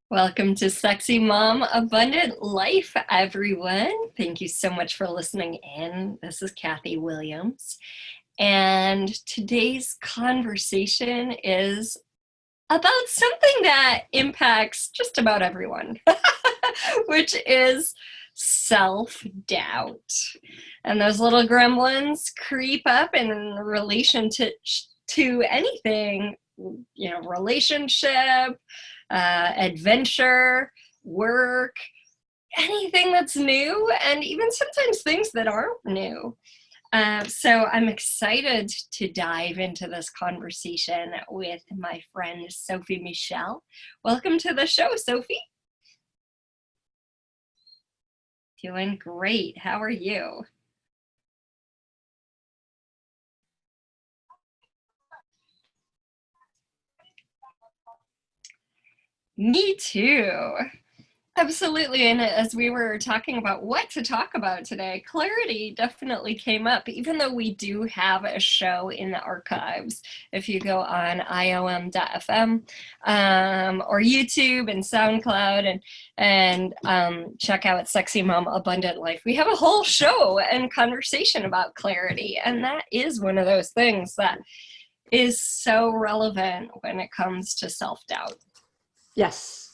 Welcome to Sexy Mom Abundant Life, everyone. Thank you so much for listening in. This is Kathy Williams, and today's conversation is about something that impacts just about everyone, which is self-doubt. And those little gremlins creep up in relation to anything, relationship, adventure, work, anything that's new, and even sometimes things that aren't new. So I'm excited to dive into this conversation with my friend Sophie Michelle. Welcome to the show, Sophie. Doing great. How are you? Me too. Absolutely. And as we were talking about what to talk about today, clarity definitely came up, even though we do have a show in the archives. If you go on iom.fm or YouTube and SoundCloud and check out Sexy Mom Abundant Life, we have a whole show and conversation about clarity. And that is one of those things that is so relevant when it comes to self-doubt. Yes.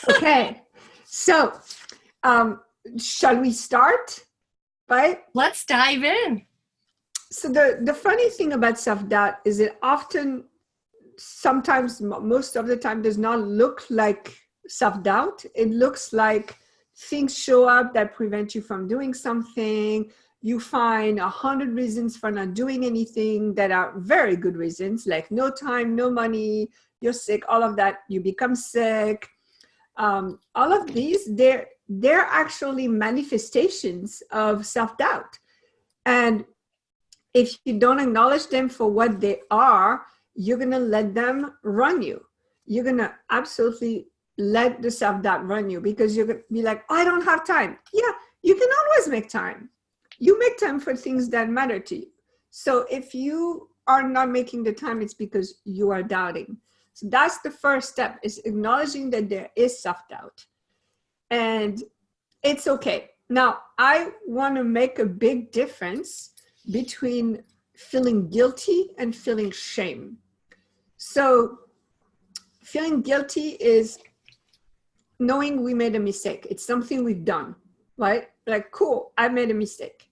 Okay, so shall we start? Right? Let's dive in. So the funny thing about self-doubt is it often, sometimes, most of the time, does not look like self-doubt. It looks like things show up that prevent you from doing something. You find 100 reasons for not doing anything that are very good reasons, like no time, no money, you're sick, all of that. You become sick. All of these, they're actually manifestations of self-doubt. And if you don't acknowledge them for what they are, you're going to let them run you. You're going to absolutely let the self-doubt run you, because you're going to be like, oh, I don't have time. Yeah, you can always make time. You make time for things that matter to you. So if you are not making the time, it's because you are doubting. So that's the first step, is acknowledging that there is self-doubt. And it's okay. Now, I want to make a big difference between feeling guilty and feeling shame. So feeling guilty is knowing we made a mistake. It's something we've done, right? Like, cool, I made a mistake.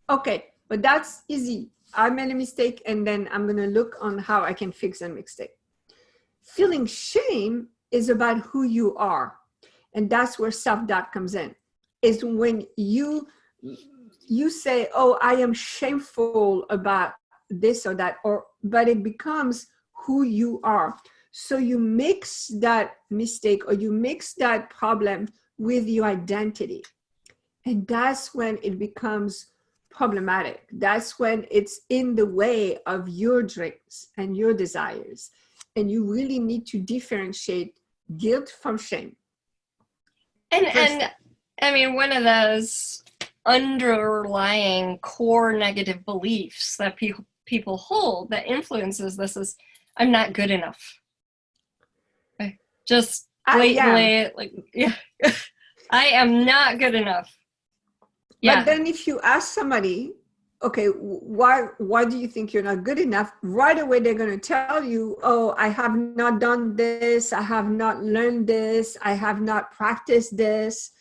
Okay, but that's easy. I made a mistake, and then I'm going to look on how I can fix that mistake. Feeling shame is about who you are. And that's where self-doubt comes in. Is when you say, oh, I am shameful about this or that, but it becomes who you are. So you mix that mistake, or you mix that problem with your identity. And that's when it becomes problematic. That's when it's in the way of your dreams and your desires. And you really need to differentiate guilt from shame. And I mean, one of those underlying core negative beliefs that people hold that influences this is, I'm not good enough. Okay. Just blatantly, I am not good enough. Yeah. But then if you ask somebody, okay, why do you think you're not good enough? Right away, they're going to tell you, oh, I have not done this. I have not learned this. I have not practiced this.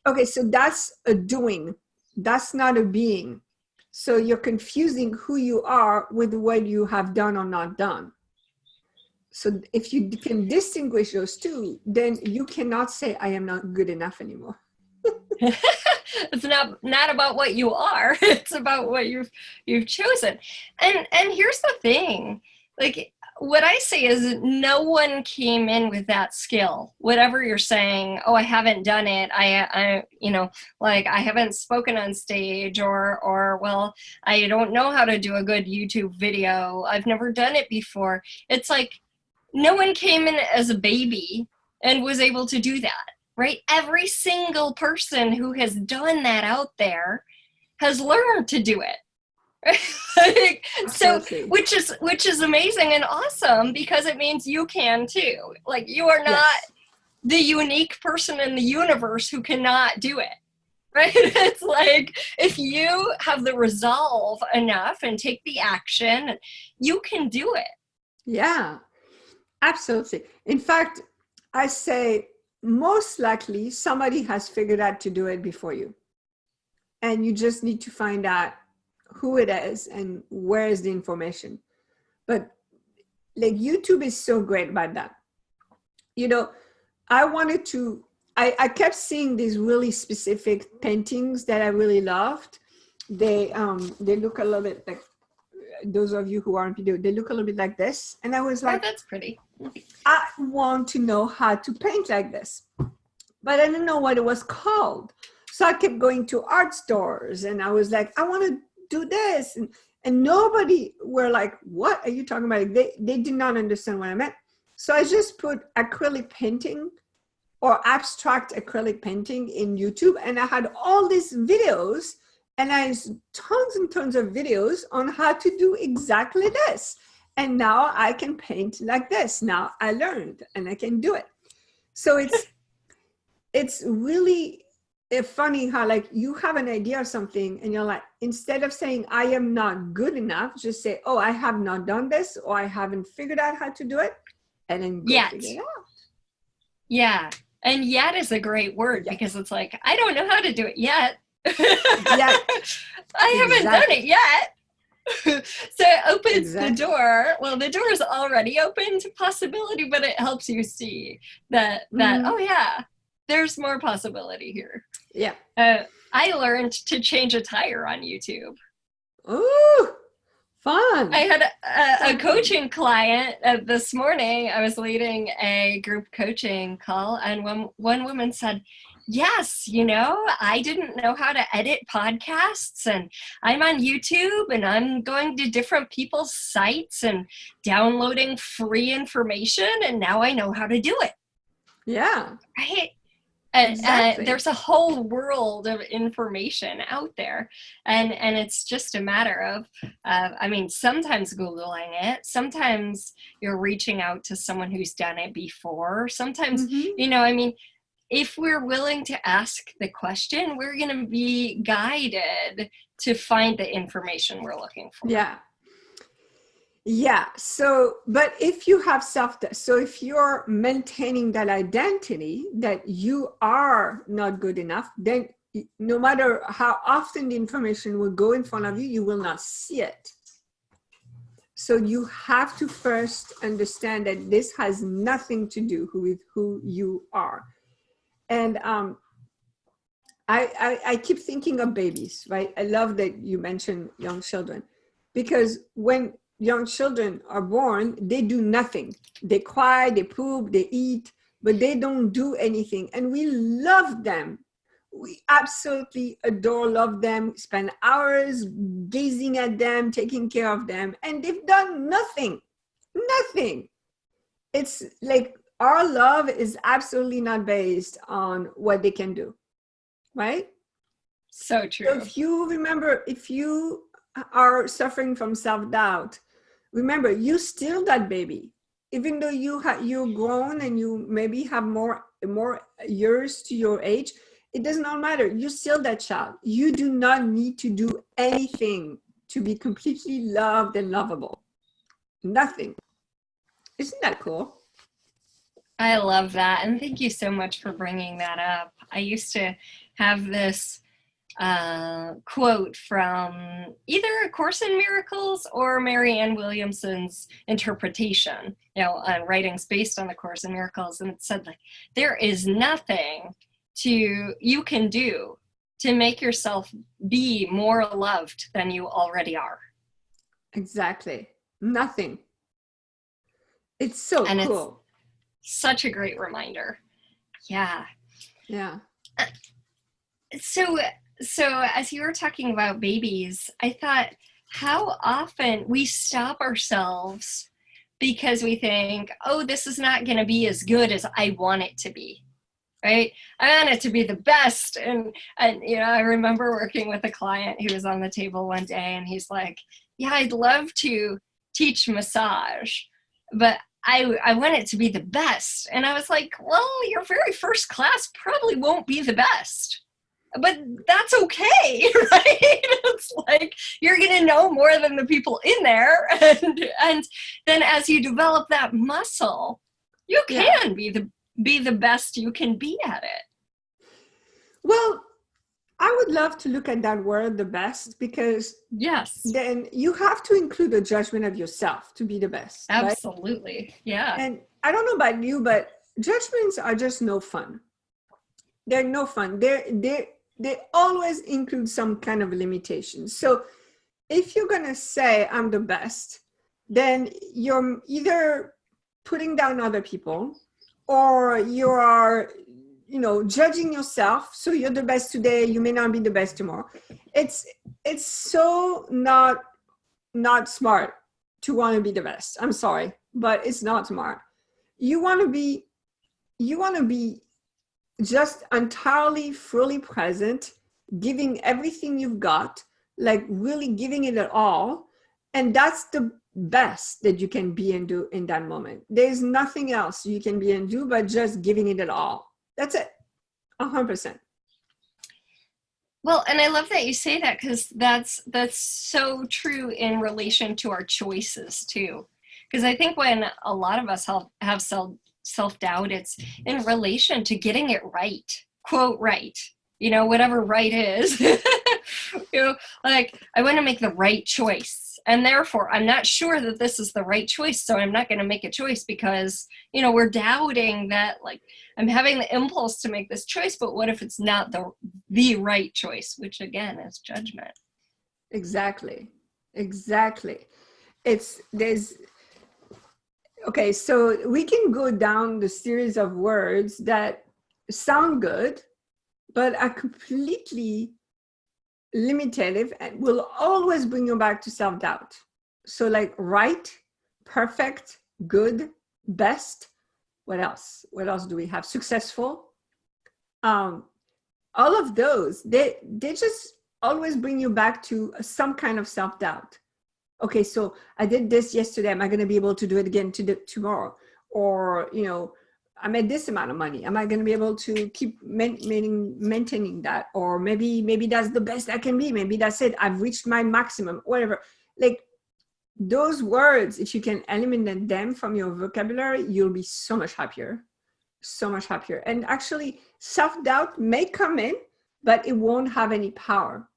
Okay, so that's a doing. That's not a being. So you're confusing who you are with what you have done or not done. So if you can distinguish those two, then you cannot say, I am not good enough anymore. It's not about what you are. It's about what you've chosen. And here's the thing, like, what I say is no one came in with that skill. Whatever you're saying, oh, I haven't done it. I haven't spoken on stage, or well, I don't know how to do a good YouTube video. I've never done it before. It's like no one came in as a baby and was able to do that. Right? Every single person who has done that out there has learned to do it. Like, so Absolutely. which is amazing and awesome, because it means you can too. Like, you are not Yes. the unique person in the universe who cannot do it. Right? It's like, if you have the resolve enough and take the action, you can do it. Yeah, absolutely. In fact, I say most likely somebody has figured out to do it before you. And you just need to find out who it is and where is the information. But like YouTube is so great about that. You know, I kept seeing these really specific paintings that I really loved. They look a little bit like, those of you who aren't video, they look a little bit like this. And I was Oh, like, that's pretty. I want to know how to paint like this, but I didn't know what it was called. So I kept going to art stores and I was like, I want to do this. And nobody were like, what are you talking about? They did not understand what I meant. So I just put acrylic painting or abstract acrylic painting in YouTube. And I had all these videos, and I had tons and tons of videos on how to do exactly this. And now I can paint like this. Now I learned and I can do it. So it's really funny how, like, you have an idea of something and you're like, instead of saying I am not good enough, just say, oh, I have not done this, or I haven't figured out how to do it, and then go figure it out. Yeah. And yet is a great word, because it's like, I don't know how to do it yet. Yeah. I haven't done it yet. So it opens the door. Well, the door is already open to possibility, but it helps you see that, oh yeah, there's more possibility here. Yeah. I learned to change a tire on YouTube. Ooh, fun. I had a coaching client this morning. I was leading a group coaching call, and one woman said, yes, I didn't know how to edit podcasts, and I'm on YouTube, and I'm going to different people's sites and downloading free information, and now I know how to do it. Yeah. Right? Exactly. There's a whole world of information out there, and it's just a matter of sometimes Googling it, sometimes you're reaching out to someone who's done it before, sometimes if we're willing to ask the question, we're going to be guided to find the information we're looking for. Yeah. So, but if you have so if you're maintaining that identity that you are not good enough, then no matter how often the information will go in front of you, you will not see it. So you have to first understand that this has nothing to do with who you are. And I keep thinking of babies, right? I love that you mentioned young children, because when young children are born, they do nothing. They cry, they poop, they eat, but they don't do anything. And we love them. We absolutely adore, love them, spend hours gazing at them, taking care of them, and they've done nothing. Nothing. It's like our love is absolutely not based on what they can do, right? So true. So if you are suffering from self-doubt, remember, you still that baby. Even though you're grown and you maybe have more years to your age, it does not matter. You're still that child. You do not need to do anything to be completely loved and lovable. Nothing. Isn't that cool? I love that. And thank you so much for bringing that up. I used to have this quote from either A Course in Miracles or Marianne Williamson's interpretation, writings based on the Course in Miracles. And it said, like, there is nothing you can do to make yourself be more loved than you already are. Exactly. Nothing. It's so cool. It's such a great reminder. Yeah. So as you were talking about babies, I thought how often we stop ourselves because we think, oh, this is not going to be as good as I want it to be. right? I want it to be the best. And I remember working with a client who was on the table one day, and he's like, yeah, I'd love to teach massage, but I want it to be the best. And I was like, well, your very first class probably won't be the best, but that's okay, right? It's like you're going to know more than the people in there. And then as you develop that muscle, you can be the best you can be at it. Well, I would love to look at that word, the best, because yes, then you have to include a judgment of yourself to be the best. Absolutely. Right? Yeah. And I don't know about you, but judgments are just no fun. They're no fun. They always include some kind of limitation. So if you're going to say I'm the best, then you're either putting down other people, or you are judging yourself. So you're the best today, you may not be the best tomorrow. It's so not smart to want to be the best. I'm sorry, but it's not smart. You want to be just entirely fully present, giving everything you've got, like really giving it at all. And that's the best that you can be and do in that moment. There's nothing else you can be and do but just giving it at all. That's it. 100%. Well, and I love that you say that, because that's so true in relation to our choices too. Because I think when a lot of us have self-doubt, it's in relation to getting it right, quote right, whatever right is. Like I want to make the right choice, and therefore I'm not sure that this is the right choice, so I'm not going to make a choice, because we're doubting that, like, I'm having the impulse to make this choice, but what if it's not the right choice, which again is judgment. Exactly. Okay, so we can go down the series of words that sound good but are completely limitative and will always bring you back to self-doubt. So like right, perfect, good, best. What else do we have? Successful. All of those, they just always bring you back to some kind of self-doubt. Okay, so I did this yesterday. Am I going to be able to do it again tomorrow? Or, I made this amount of money. Am I going to be able to keep maintaining that? Or maybe that's the best I can be. Maybe that's it. I've reached my maximum, whatever. Like those words, if you can eliminate them from your vocabulary, you'll be so much happier. And actually, self-doubt may come in, but it won't have any power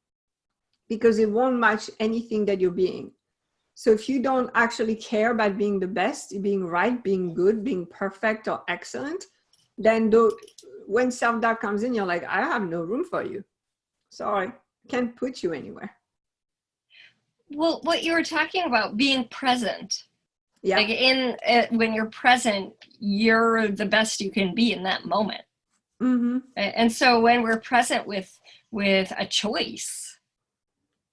because it won't match anything that you're being. So if you don't actually care about being the best, being right, being good, being perfect or excellent, then when self-doubt comes in, you're like, I have no room for you. Sorry, can't put you anywhere. Well, what you were talking about, being present. Yeah. Like when you're present, you're the best you can be in that moment. Mm-hmm. And so when we're present with a choice,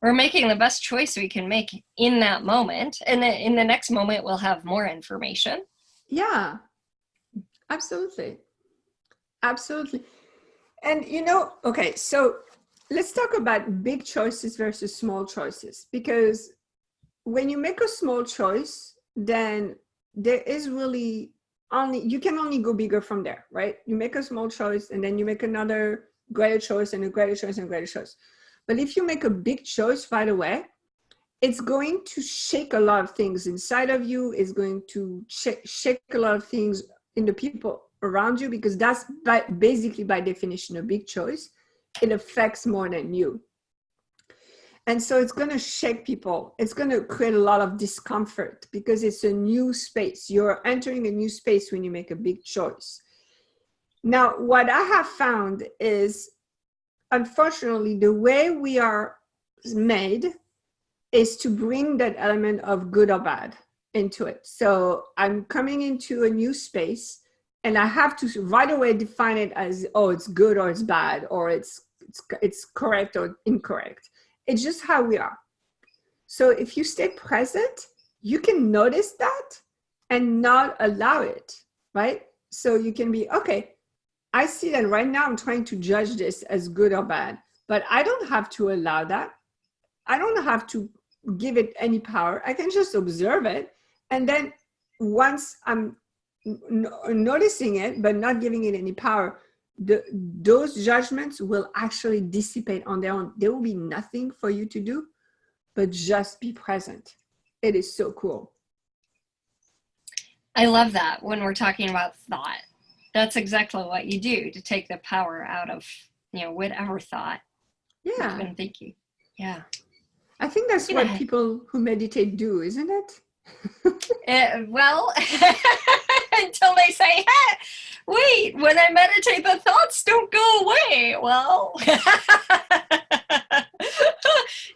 we're making the best choice we can make in that moment. And then in the next moment, we'll have more information. Yeah, absolutely. And okay, so let's talk about big choices versus small choices, because when you make a small choice, then there is really you can only go bigger from there, right? You make a small choice and then you make another greater choice and a greater choice and a greater choice. But if you make a big choice right away, it's going to shake a lot of things inside of you. It's going to shake a lot of things in the people around you, because that's basically by definition a big choice. It affects more than you. And so it's going to shake people. It's going to create a lot of discomfort because it's a new space. You're entering a new space when you make a big choice. Now, what I have found is, unfortunately, the way we are made is to bring that element of good or bad into it. So I'm coming into a new space and I have to right away define it as, oh, it's good or it's bad, or it's correct or incorrect. It's just how we are. So if you stay present, you can notice that and not allow it, right? So you can be, okay, I see that right now I'm trying to judge this as good or bad, but I don't have to allow that. I don't have to give it any power. I can just observe it. And then once I'm noticing it, but not giving it any power, those judgments will actually dissipate on their own. There will be nothing for you to do, but just be present. It is so cool. I love that when we're talking about thought. That's exactly what you do to take the power out of, whatever thought you've been thinking. Yeah. I think that's what people who meditate do, isn't it? Well, until they say, hey, wait, when I meditate, the thoughts don't go away. Well,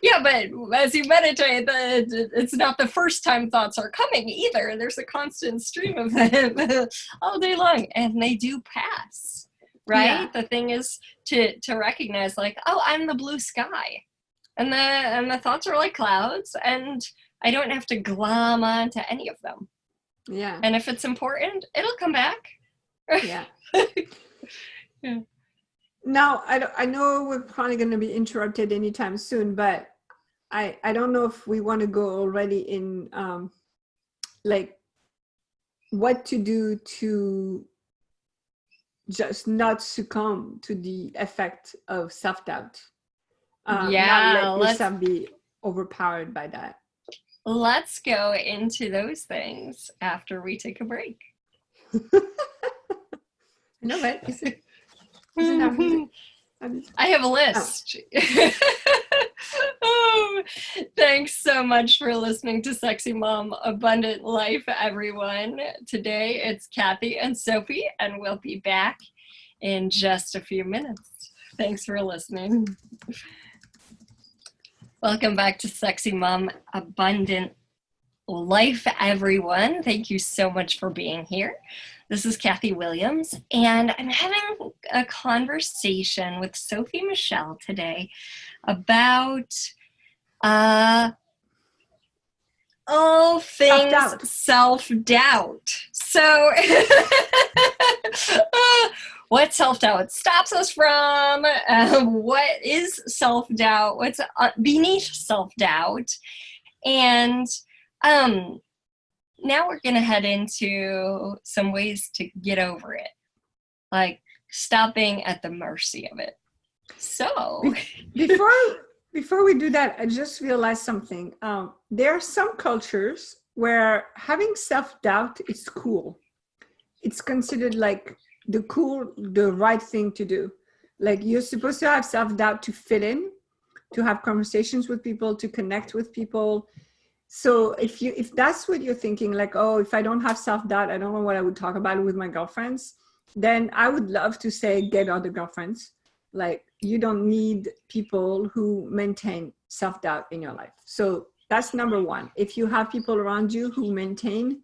yeah, but as you meditate, it's not the first time thoughts are coming either. There's a constant stream of them all day long, and they do pass, right? Yeah. The thing is to recognize, like, oh, I'm the blue sky, and the thoughts are like clouds, and I don't have to glom onto any of them. Yeah. And if it's important, it'll come back. Yeah. Yeah. Now, I know we're probably going to be interrupted anytime soon, but I don't know if we want to go already in like what to do to just not succumb to the effect of self-doubt. Not let yourself be overpowered by that. Let's go into those things after we take a break. No, but I have a list. Oh, thanks so much for listening to Sexy Mom Abundant Life, everyone. Today it's Kathy and Sophie, and we'll be back in just a few minutes. Thanks for listening. Welcome back to Sexy Mom Abundant Life, everyone. Thank you so much for being here. This is Kathy Williams, and I'm having a conversation with Sophie Michelle today about all things self-doubt. So what self-doubt stops us from, what is self-doubt, what's beneath self-doubt, and now we're going to head into some ways to get over it, like stopping at the mercy of it. So before we do that, I just realized something. There are some cultures where having self-doubt is cool. It's considered like the right thing to do. Like you're supposed to have self-doubt to fit in, to have conversations with people, to connect with people. So if that's what you're thinking, like, oh, if I don't have self-doubt, I don't know what I would talk about with my girlfriends, then I would love to say, get other girlfriends. Like, you don't need people who maintain self-doubt in your life. So that's number one. If you have people around you who maintain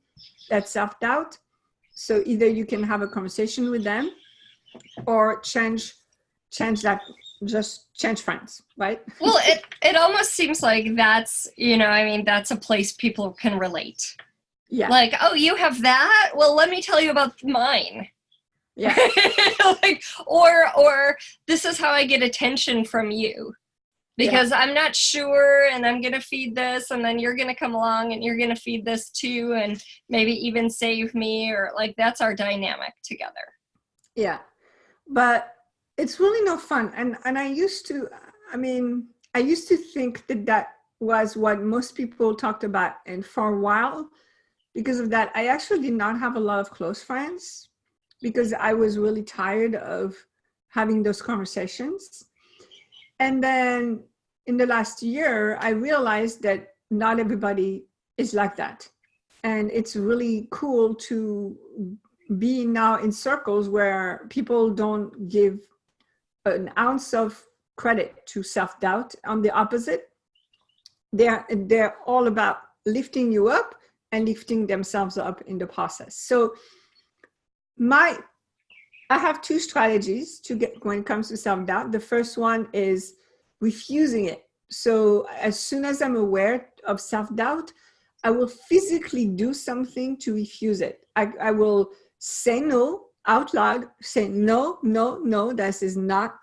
that self-doubt, so either you can have a conversation with them or change that, just change friends, right? Well, it almost seems like that's, that's a place people can relate. Yeah. Like, oh, you have that? Well, let me tell you about mine. Yeah. Like, or this is how I get attention from you. Because I'm not sure, and I'm going to feed this, and then you're going to come along and you're going to feed this too, and maybe even save me, or like, that's our dynamic together. Yeah. But it's really no fun. And I used to think that was what most people talked about. And for a while, because of that, I actually did not have a lot of close friends because I was really tired of having those conversations. And then in the last year, I realized that not everybody is like that. And it's really cool to be now in circles where people don't give an ounce of credit to self-doubt. On the opposite, they're all about lifting you up and lifting themselves up in the process. So I have two strategies to get when it comes to self-doubt. The first one is refusing it. So as soon as I'm aware of self-doubt, I will physically do something to refuse it. I will say no. out loud, say, no, no, no, this is not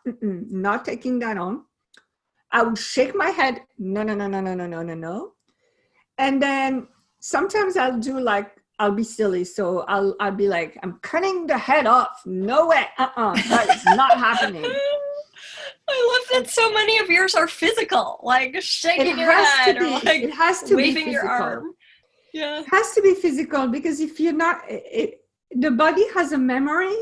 taking that on. I would shake my head, no, no, no, no, no, no, no, no, no. And then sometimes I'll do like, I'll be silly. So I'll be like, I'm cutting the head off. No way. That is not happening. I love that so many of yours are physical, like shaking your head or like it has to waving be your physical. arm. Yeah. It has to be physical, because if you're not, the body has a memory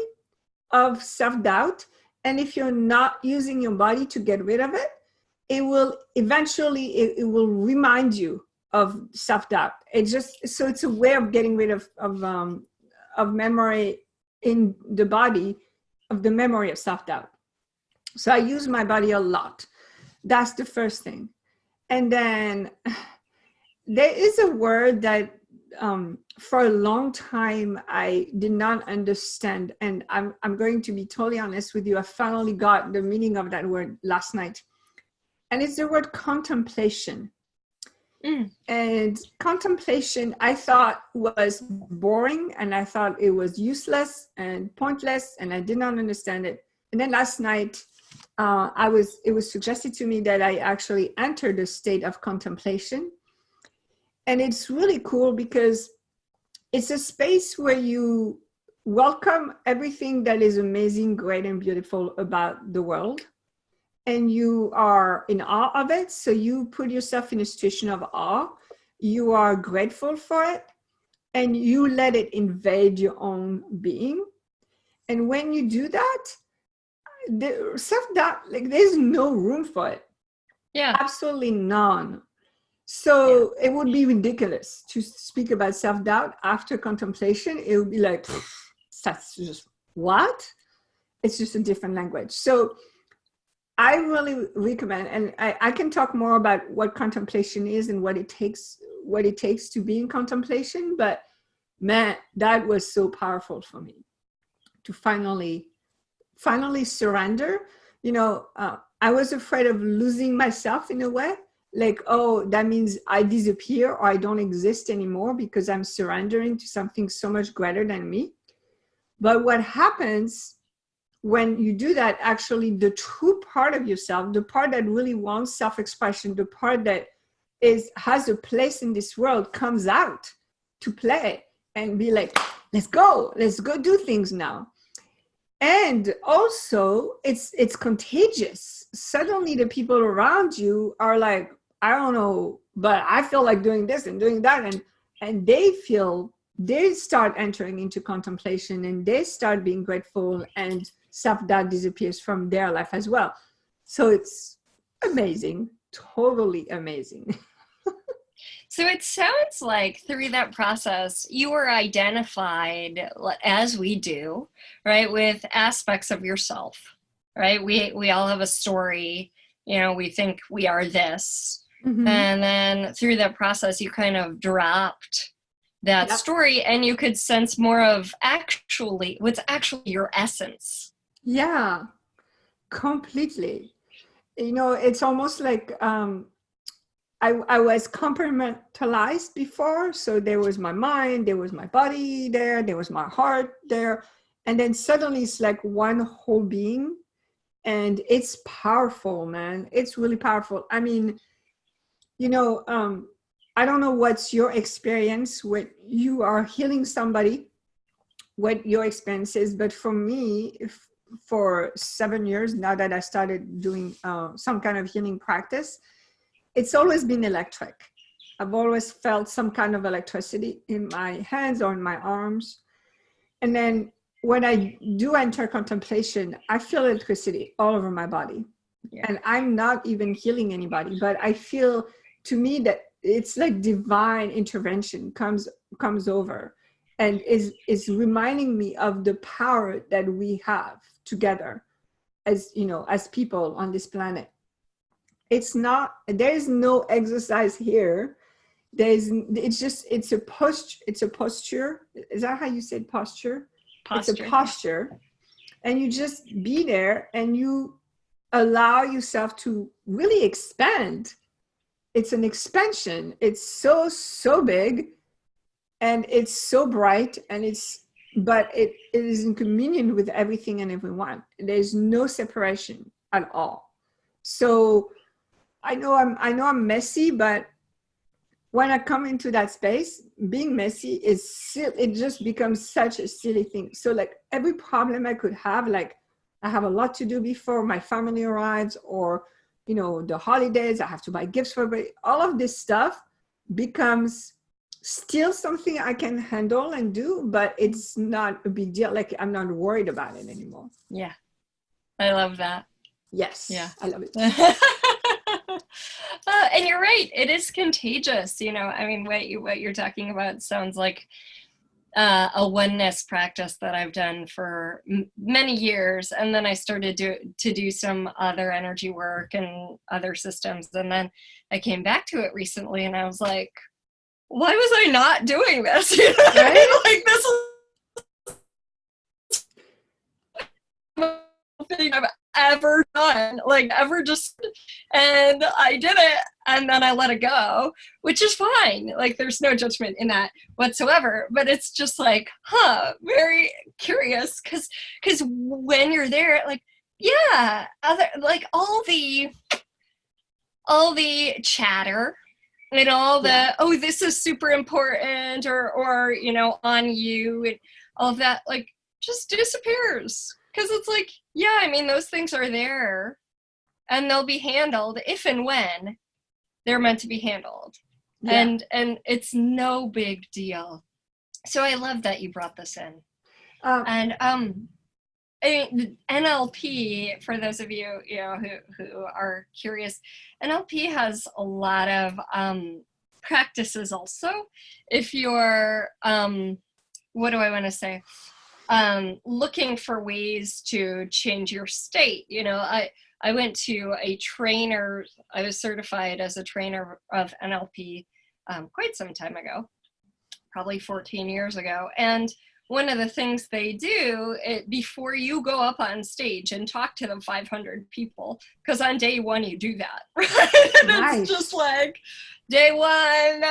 of self-doubt. And if you're not using your body to get rid of it, it will eventually, it will remind you of self-doubt. So it's a way of getting rid of memory in the body, of the memory of self-doubt. So I use my body a lot. That's the first thing. And then there is a word that for a long time I did not understand. And I'm going to be totally honest with you. I finally got the meaning of that word last night. And it's the word contemplation. And contemplation, I thought was boring, and I thought it was useless and pointless, and I did not understand it. And then last night, it was suggested to me that I actually entered a state of contemplation. And it's really cool because it's a space where you welcome everything that is amazing, great, and beautiful about the world. And you are in awe of it. So you put yourself in a situation of awe. You are grateful for it. And you let it invade your own being. And when you do that, the self-doubt, like, there's no room for it. Yeah. Absolutely none. So it would be ridiculous to speak about self-doubt after contemplation. It would be like, that's just what? It's just a different language. So I really recommend, and I can talk more about what contemplation is and what it takes to be in contemplation. But man, that was so powerful for me to finally surrender. I was afraid of losing myself in a way, like, oh, that means I disappear or I don't exist anymore because I'm surrendering to something so much greater than me. But what happens when you do that, actually, the true part of yourself, the part that really wants self-expression, the part that has a place in this world, comes out to play and be like, let's go do things now. And also it's contagious. Suddenly the people around you are like, I don't know, but I feel like doing this and doing that. And they start entering into contemplation, and they start being grateful, and self-doubt disappears from their life as well. So it's amazing, totally amazing. So it sounds like through that process, you were identified, as we do, right, with aspects of yourself, right? We all have a story, we think we are this. Mm-hmm. And then through that process, you kind of dropped that story, and you could sense more of what's actually your essence. Yeah, completely. It's almost like I was compartmentalized before. So there was my mind, there was my body there was my heart there. And then suddenly it's like one whole being. And it's powerful, man. It's really powerful. I mean, I don't know what's your experience when you are healing somebody, what your experience is. But for me, for 7 years now that I started doing some kind of healing practice, it's always been electric. I've always felt some kind of electricity in my hands or in my arms. And then when I do enter contemplation, I feel electricity all over my body. Yeah. And I'm not even healing anybody, but I feel, to me, that it's like divine intervention comes over and is reminding me of the power that we have together as people on this planet. There is no exercise here. It's a posture. Is that how you said posture? It's a posture. And you just be there and you allow yourself to really expand. It's an expansion. It's so big, and it's so bright, and it's but it is in communion with everything and everyone. There's no separation at all. So I know I'm messy, but when I come into that space, being messy it just becomes such a silly thing. So like every problem I could have, like I have a lot to do before my family arrives, or, you know, the holidays, I have to buy gifts for everybody. All of this stuff becomes still something I can handle and do, but it's not a big deal. Like I'm not worried about it anymore. Yeah. I love that. Yes. Yeah. I love it. And you're right. It is contagious. You know, I mean, what you're talking about sounds like a oneness practice that I've done for many years. And then I started to do some other energy work and other systems. And then I came back to it recently and I was like, why was I not doing this? You know? Right? Like this is thing I've ever done, like ever just, and I did it and then I let it go, which is fine. Like there's no judgment in that whatsoever, but it's just like, very curious, because when you're there, like, yeah, other, like all the chatter and all the, oh, this is super important, or you know, on you, and all of that, like, just disappears. Because it's like, yeah, I mean, those things are there and they'll be handled if and when they're meant to be handled. Yeah. And it's no big deal. So I love that you brought this in. And I mean, NLP, for those of you, you know, who are curious, NLP has a lot of practices also. If you're, what do I want to say? Looking for ways to change your state. You know, I went to a trainer. I was certified as a trainer of NLP quite some time ago, probably 14 years ago. And one of the things they do before you go up on stage and talk to the 500 people, because on day one you do that, right? And nice. It's just like day one,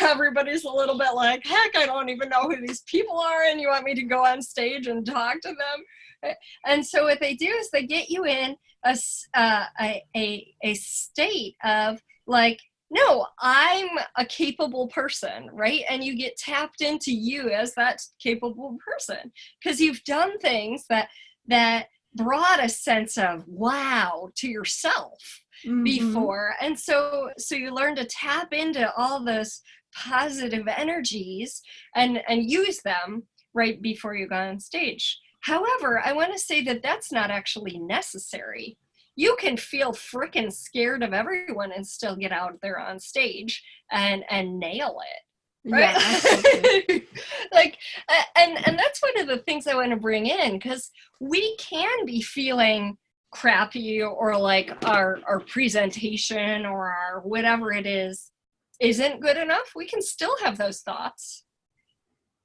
everybody's a little bit like, heck, I don't even know who these people are, and you want me to go on stage and talk to them? And so what they do is they get you in a state of like, no, I'm a capable person, right? And you get tapped into you as that capable person because you've done things that brought a sense of wow to yourself before. And so you learn to tap into all those positive energies and use them right before you go on stage. However, I want to say that that's not actually necessary. You can feel freaking scared of everyone and still get out there on stage and nail it, right? Yeah, like, and that's one of the things I want to bring in, because we can be feeling crappy, or like our presentation or our whatever it is isn't good enough. We can still have those thoughts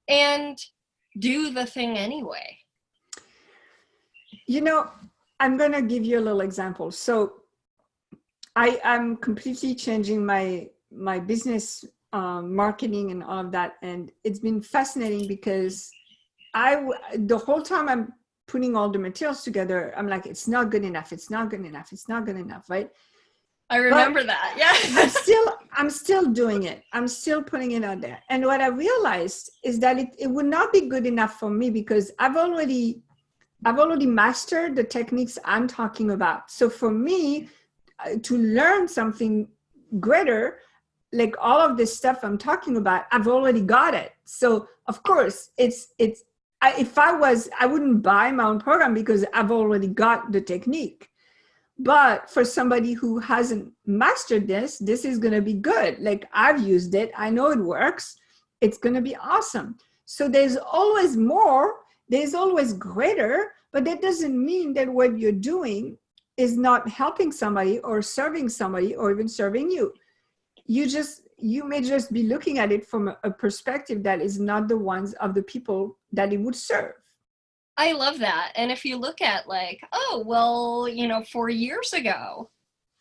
and do the thing anyway. You know, I'm going to give you a little example. So I'm completely changing my business, marketing and all of that. And it's been fascinating because the whole time I'm putting all the materials together, I'm like, it's not good enough. It's not good enough. It's not good enough. Right. I remember that. Yeah. I'm still doing it. I'm still putting it out there. And what I realized is that it would not be good enough for me because I've already mastered the techniques I'm talking about. So for me to learn something greater, like all of this stuff I'm talking about, I've already got it. So of course I wouldn't buy my own program because I've already got the technique. But for somebody who hasn't mastered this is going to be good. Like I've used it. I know it works. It's going to be awesome. So there's always more. There's always greater, but that doesn't mean that what you're doing is not helping somebody or serving somebody or even serving you. You may just be looking at it from a perspective that is not the ones of the people that it would serve. I love that. And if you look at like, oh, well, 4 years ago,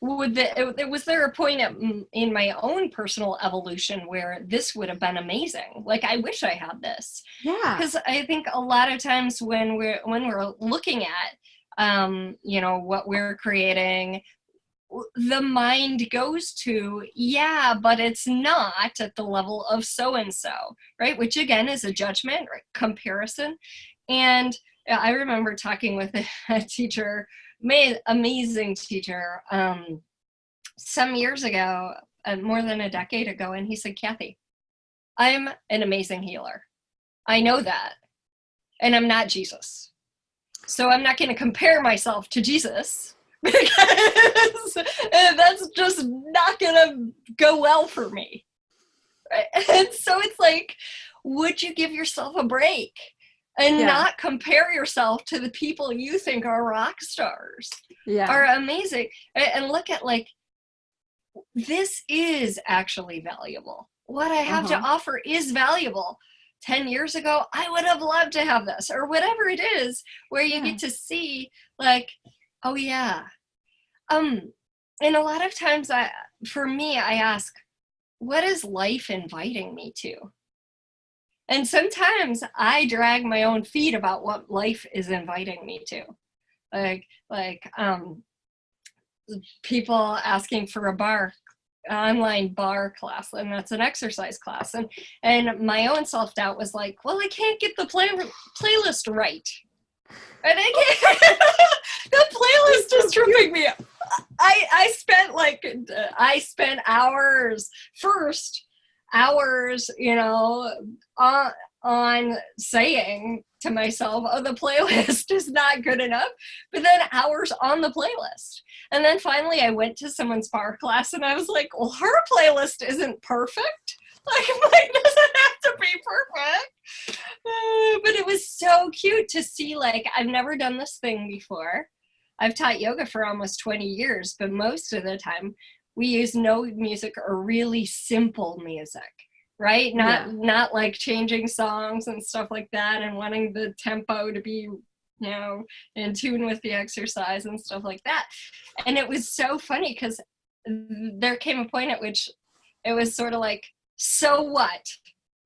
was there a point in my own personal evolution where this would have been amazing? Like, I wish I had this. Yeah. Because I think a lot of times when we're looking at, what we're creating, the mind goes to, yeah, but it's not at the level of so-and-so, right? Which again is a judgment, right? Comparison. And I remember talking with a teacher, amazing teacher, some years ago, more than a decade ago, and he said, Kathy, I'm an amazing healer. I know that. And I'm not Jesus. So I'm not going to compare myself to Jesus, because that's just not going to go well for me. Right? And so it's like, would you give yourself a break and not compare yourself to the people you think are rock stars, are amazing, and look at, like, this is actually valuable. What I have to offer is valuable. 10 years ago, I would have loved to have this, or whatever it is, where you get to see, like, oh yeah. And a lot of times for me, I ask, what is life inviting me to? And sometimes I drag my own feet about what life is inviting me to. Like people asking for a online bar class, and that's an exercise class. And my own self-doubt was like, well, I can't get the playlist right. And I can't, the playlist is tripping me up. I spent hours, on saying to myself, oh, the playlist is not good enough, but then hours on the playlist. And then finally I went to someone's bar class and I was like, well, her playlist isn't perfect. Like, mine doesn't have to be perfect. But it was so cute to see, like, I've never done this thing before. I've taught yoga for almost 20 years, but most of the time we use no music or really simple music, right? Not like changing songs and stuff like that and wanting the tempo to be, in tune with the exercise and stuff like that. And it was so funny because there came a point at which it was sort of like, so what?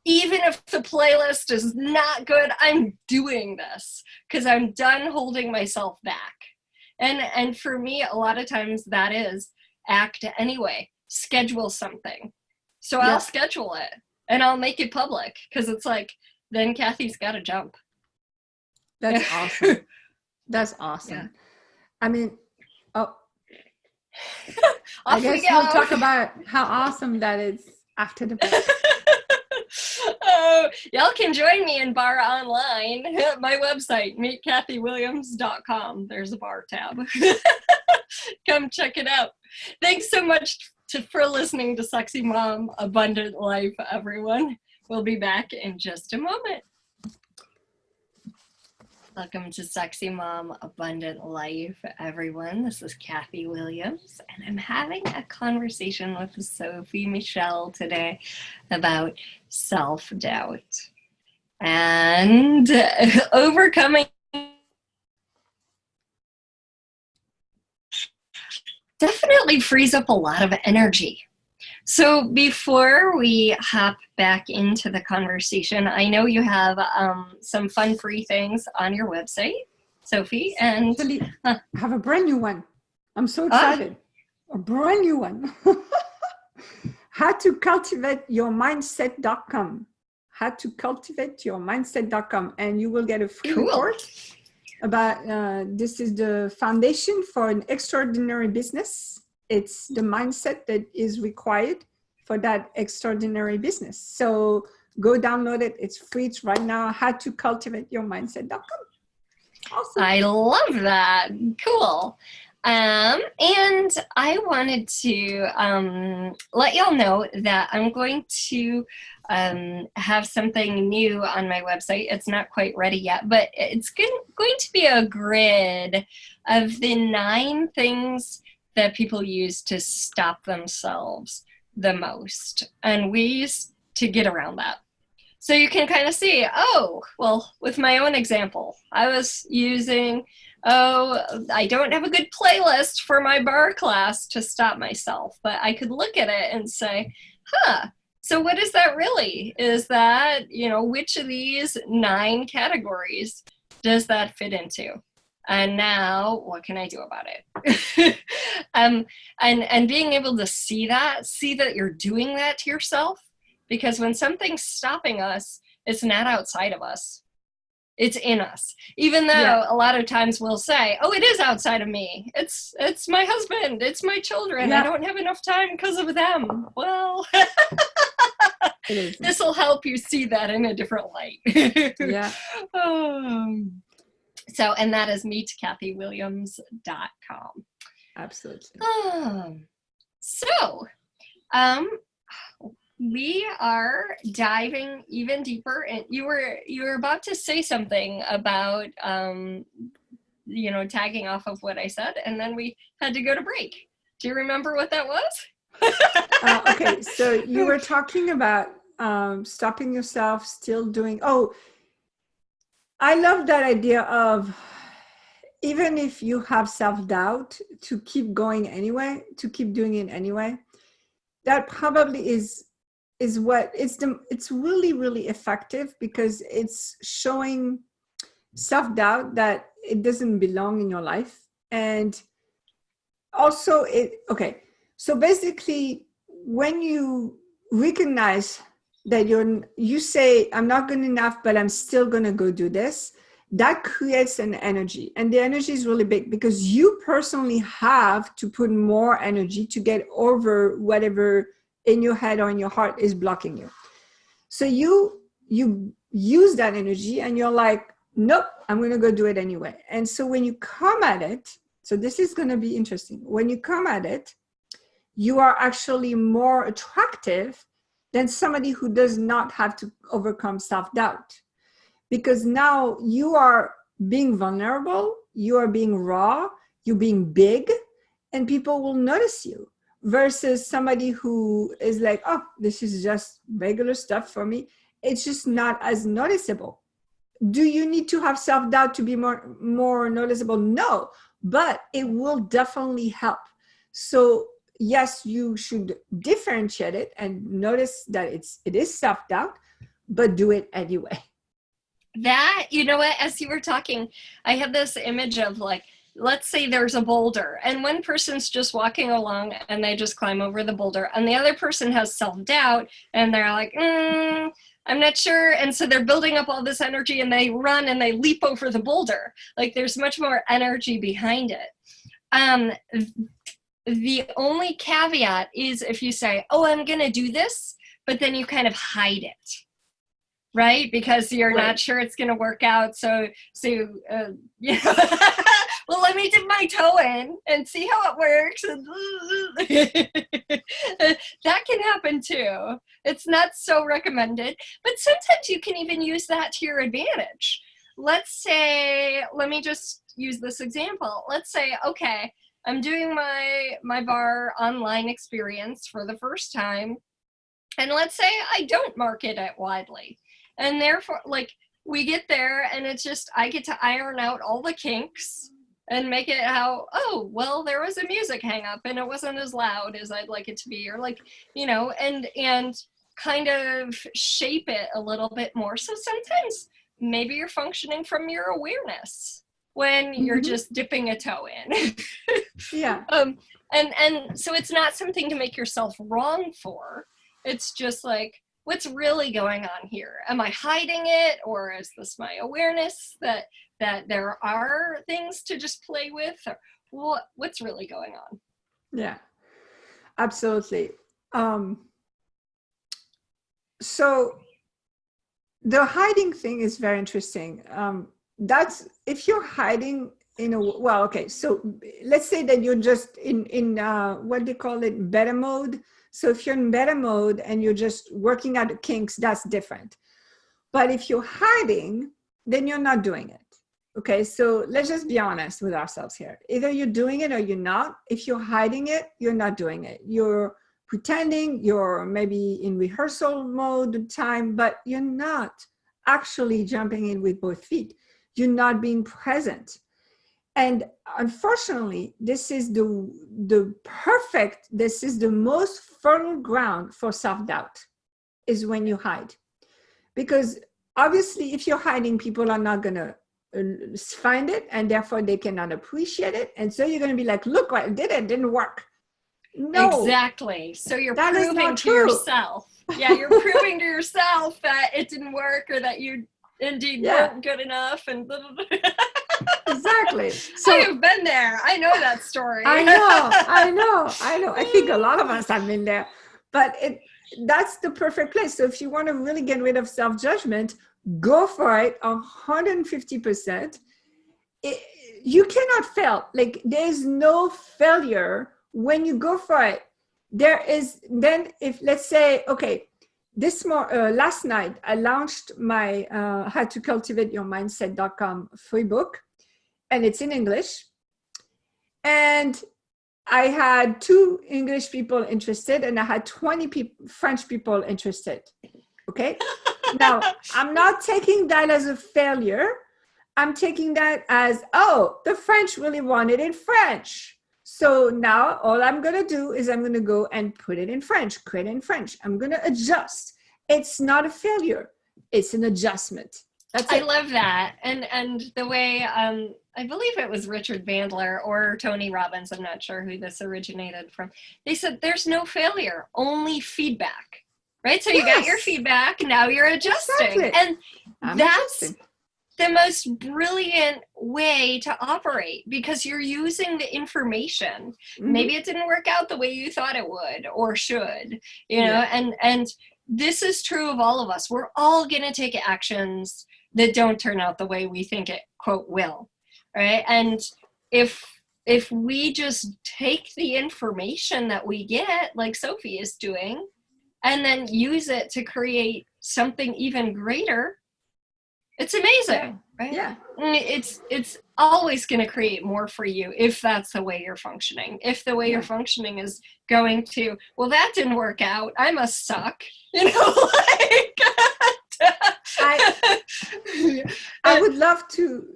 Even if the playlist is not good, I'm doing this because I'm done holding myself back. And for me, a lot of times that is act anyway, schedule something. So I'll schedule it and I'll make it public because it's like, then Kathy's got to jump. That's awesome. That's awesome. Yeah. I mean, I guess we'll talk about how awesome that is after the break. Y'all can join me in Bar Online at my website, meetkathywilliams.com. There's a bar tab. Come check it out. Thanks so much for listening to Sexy Mom Abundant Life, everyone. We'll be back in just a moment. Welcome to Sexy Mom Abundant Life, everyone. This is Kathy Williams, and I'm having a conversation with Sophie Michelle today about self-doubt and overcoming. Definitely frees up a lot of energy. So before we hop back into the conversation, I know you have some fun free things on your website, Sophie, and actually, I have a brand new one. I'm so excited. A brand new one. How to cultivate your mindset.com. How to cultivate your mindset.com. And you will get a free report about this is the foundation for an extraordinary business. It's the mindset that is required for that extraordinary business. So go download it. It's free. It's right now. How to cultivate your mindset.com. Awesome. I love that. Cool. And I wanted to let y'all know that I'm going to have something new on my website. It's not quite ready yet, but it's going to be a grid of the 9 things that people use to stop themselves the most and ways to get around that. So you can kind of see, oh, well, with my own example, I was using oh, I don't have a good playlist for my bar class to stop myself, but I could look at it and say, huh, so what is that really? Is that, which of these 9 categories does that fit into? And now what can I do about it? And being able to see that you're doing that to yourself, because when something's stopping us, it's not outside of us. It's in us. Even though a lot of times we'll say, oh, it is outside of me. It's my husband. It's my children. I don't have enough time because of them. Well, this will help you see that in a different light. Yeah. So, and that is meetkathywilliams.com. Absolutely. So, we are diving even deeper, and you were about to say something about tagging off of what I said, and then we had to go to break. Do you remember what that was? Okay, so you were talking about stopping yourself, still doing. Oh, I love that idea of, even if you have self-doubt, to keep going anyway, to keep doing it anyway. That probably is what it's really, really effective, because it's showing self-doubt that it doesn't belong in your life. And also so basically, when you recognize that you say, I'm not good enough, but I'm still going to go do this, that creates an energy. And the energy is really big, because you personally have to put more energy to get over whatever in your head or in your heart is blocking you. So you use that energy, and you're like, nope, I'm going to go do it anyway. And so when you come at it, so this is going to be interesting. When you come at it, you are actually more attractive than somebody who does not have to overcome self-doubt. Because now you are being vulnerable, you are being raw, you're being big, and people will notice you. Versus somebody who is like, oh, this is just regular stuff for me. It's just not as noticeable. Do you need to have self-doubt to be more noticeable? No, but it will definitely help. So yes, you should differentiate it and notice that it is self-doubt, but do it anyway. That, as you were talking, I had this image of, like, let's say there's a boulder, and one person's just walking along and they just climb over the boulder, and the other person has self-doubt and they're like, I'm not sure. And so they're building up all this energy, and they run and they leap over the boulder. Like, there's much more energy behind it. The only caveat is if you say, oh, I'm going to do this, but then you kind of hide it. Right? Because you're not sure it's going to work out. So well, let me dip my toe in and see how it works. That can happen too. It's not so recommended, but sometimes you can even use that to your advantage. Let's say, let me just use this example. Let's say, okay, I'm doing my bar online experience for the first time. And let's say I don't market it widely. And therefore, like, we get there and it's just, I get to iron out all the kinks and make it how, oh, well, there was a music hang up and it wasn't as loud as I'd like it to be, or like, and kind of shape it a little bit more. So sometimes maybe you're functioning from your awareness when you're just dipping a toe in. Yeah. And so it's not something to make yourself wrong for. It's just like, what's really going on here? Am I hiding it, or is this my awareness that there are things to just play with? Or what's really going on? Yeah, absolutely. So the hiding thing is very interesting. That's if you're hiding in a so let's say that you're just in what they call it, beta mode. So if you're in beta mode and you're just working out the kinks, that's different. But if you're hiding, then you're not doing it. Okay, so let's just be honest with ourselves here. Either you're doing it or you're not. If you're hiding it, you're not doing it. You're pretending, you're maybe in rehearsal mode time, but you're not actually jumping in with both feet. You're not being present. And unfortunately, this is the most fertile ground for self-doubt, is when you hide. Because obviously, if you're hiding, people are not going to find it, and therefore they cannot appreciate it. And so you're going to be like, look what I did, it didn't work. No. Exactly. So you're that is proving not to true. yourself. Yeah, you're proving to yourself that it didn't work, or that you indeed weren't good enough, and blah, blah, blah. Exactly. So I have been there. I know that story. I know. I think a lot of us have been there. But that's the perfect place. So if you want to really get rid of self-judgment, go for it 150%. You cannot fail. Like, there's no failure when you go for it. There is, then if, let's say, okay, last night I launched my How to Cultivate Your Mindset.com free book, and it's in English. And I had 2 English people interested, and I had 20 French people interested. Okay. Now, I'm not taking that as a failure. I'm taking that as, oh, the French really wanted it French. So now all I'm going to do is I'm going to go and put it in French, create it in French. I'm going to adjust. It's not a failure. It's an adjustment. That's it. I love that. And the way, I believe it was Richard Bandler or Tony Robbins, I'm not sure who this originated from. They said, there's no failure, only feedback, right? So you got your feedback, now you're adjusting. Exactly. And I'm that's adjusting. The most brilliant way to operate, because you're using the information. Mm-hmm. Maybe it didn't work out the way you thought it would or should, you know, and this is true of all of us. We're all going to take actions that don't turn out the way we think it, quote, will, right? And if we just take the information that we get, like Sophie is doing, and then use it to create something even greater, it's amazing, right? Yeah. It's always going to create more for you if that's the way you're functioning. If the way you're functioning is going to, well, that didn't work out, I must suck, you know, like. I would love to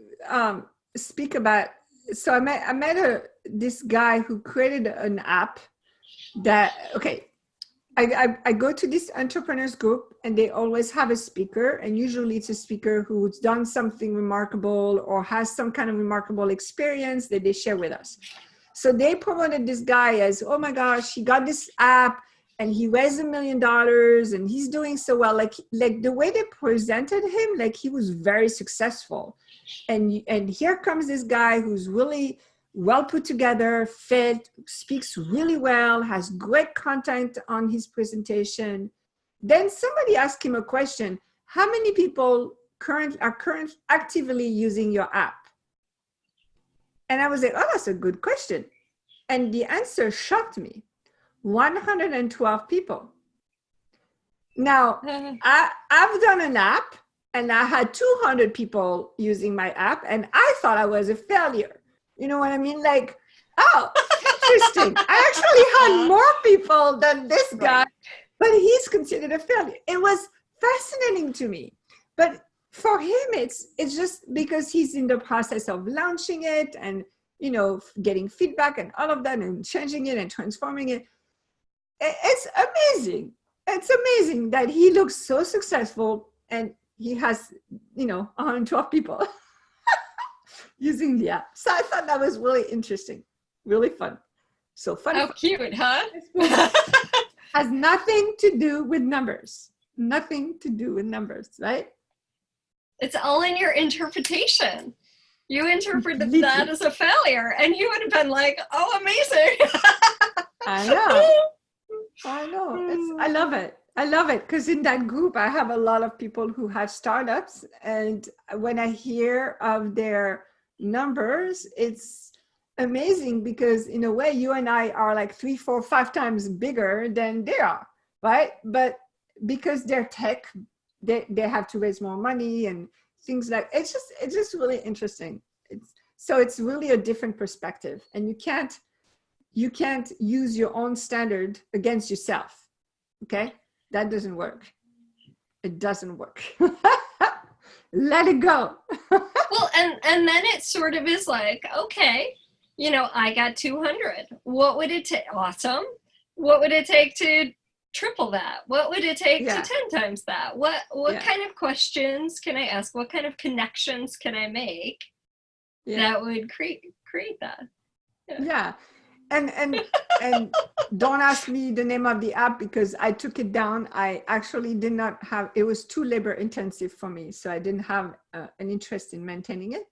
speak about. So I met this guy who created an app that, okay, I go to this entrepreneurs group, and they always have a speaker, and usually it's a speaker who's done something remarkable or has some kind of remarkable experience that they share with us. So they promoted this guy as, oh my gosh, he got this app and he raised $1 million and he's doing so well. Like the way they presented him, like he was very successful. And here comes this guy who's really well put together, fit, speaks really well, has great content on his presentation. Then somebody asked him a question: how many people are actively using your app? And I was like, oh, that's a good question. And the answer shocked me. 112 people. Now, I've done an app, and I had 200 people using my app, and I thought I was a failure. You know what I mean? Like, oh, interesting. I actually had more people than this guy, but he's considered a failure. It was fascinating to me. But for him, it's just because he's in the process of launching it and, you know, getting feedback and all of that and changing it and transforming it. It's amazing. It's amazing that he looks so successful and he has, you know, 112 people using the app. So I thought that was really interesting, really fun. So fun. How cute, huh? Has nothing to do with numbers. Nothing to do with numbers, right? It's all in your interpretation. You interpreted that as a failure, and you would have been like, oh, amazing. I know. I love it. I love it because in that group, I have a lot of people who have startups. And when I hear of their numbers, it's amazing because in a way, you and I are like 3, 4, 5 times bigger than they are, right? But because they're tech, they have to raise more money and things like, it's just really interesting. So it's really a different perspective, and you can't use your own standard against yourself. Okay? That doesn't work. It doesn't work. Let it go. Well, and then it sort of is like, okay, you know, I got 200. What would it take? Awesome. What would it take to triple that? What would it take to 10 times that? What kind of questions can I ask? What kind of connections can I make that would create that? Yeah. And don't ask me the name of the app because I took it down. I actually did not have, it was too labor intensive for me. So I didn't have an interest in maintaining it.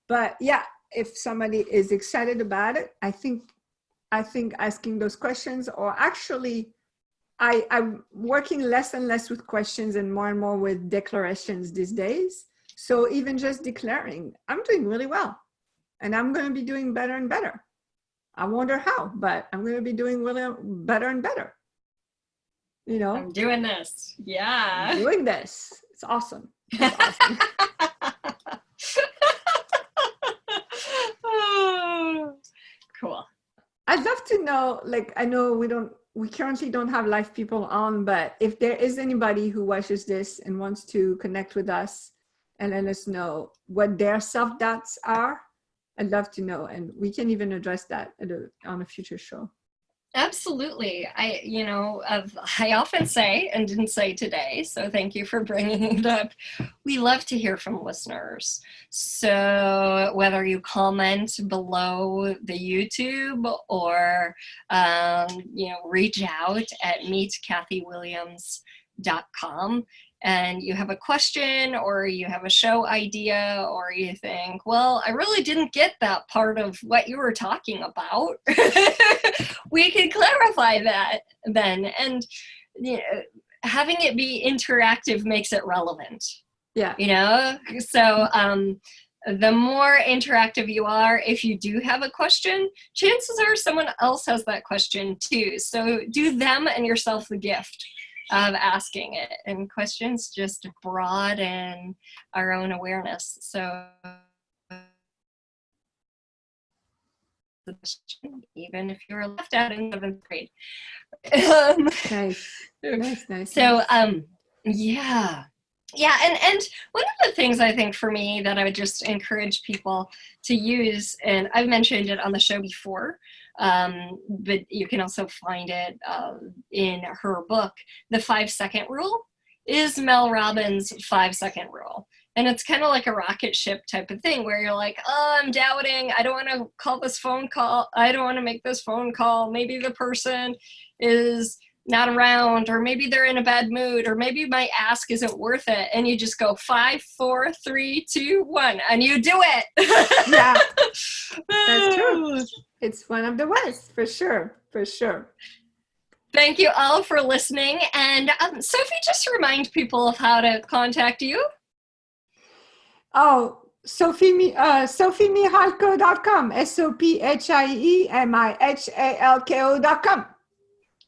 But yeah, if somebody is excited about it, I think asking those questions, or actually I'm working less and less with questions and more with declarations these days. So even just declaring, I'm doing really well and I'm going to be doing better and better. I wonder how, but I'm going to be doing really better and better. You know, I'm doing this. Yeah. I'm doing this. It's awesome. It's awesome. Oh, cool. I'd love to know, like, I know we currently don't have live people on, but if there is anybody who watches this and wants to connect with us and let us know what their self-doubts are, I'd love to know, and we can even address that on a future show. Absolutely. I often say, and didn't say today, so thank you for bringing it up, we love to hear from listeners. So whether you comment below the YouTube or, reach out at meetkathywilliams.com, and you have a question or you have a show idea or you think, well, I really didn't get that part of what you were talking about, we can clarify that then. And having it be interactive makes it relevant. Yeah. So the more interactive you are, if you do have a question, chances are someone else has that question too. So do them and yourself the gift of asking it, and questions just broaden our own awareness. So even if you were left out in 7th grade. Nice. So yeah, and one of the things I think for me that I would just encourage people to use, and I've mentioned it on the show before, but you can also find it in her book, The 5-Second Rule, is Mel Robbins' 5-second rule. And it's kind of like a rocket ship type of thing where you're like, oh, I'm doubting. I don't want to call this phone call. I don't want to make this phone call. Maybe the person is not around, or maybe they're in a bad mood, or maybe my ask isn't worth it. And you just go 5, 4, 3, 2, 1, and you do it. Yeah, that's true. It's one of the ways, for sure. Thank you all for listening. And Sophie, just remind people of how to contact you. Oh, SophieMihalko.com, SophieMihalko.com.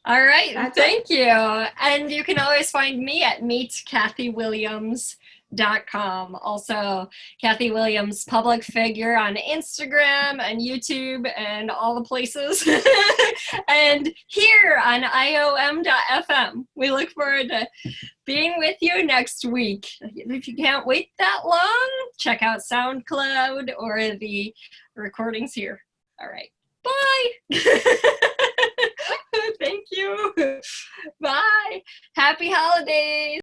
All right, thank you. And you can always find me at meetkathywilliams.com. Also, Kathy Williams, public figure on Instagram and YouTube and all the places. And here on IOM.FM. We look forward to being with you next week. If you can't wait that long, check out SoundCloud or the recordings here. All right. Bye. Thank you. Bye. Happy holidays.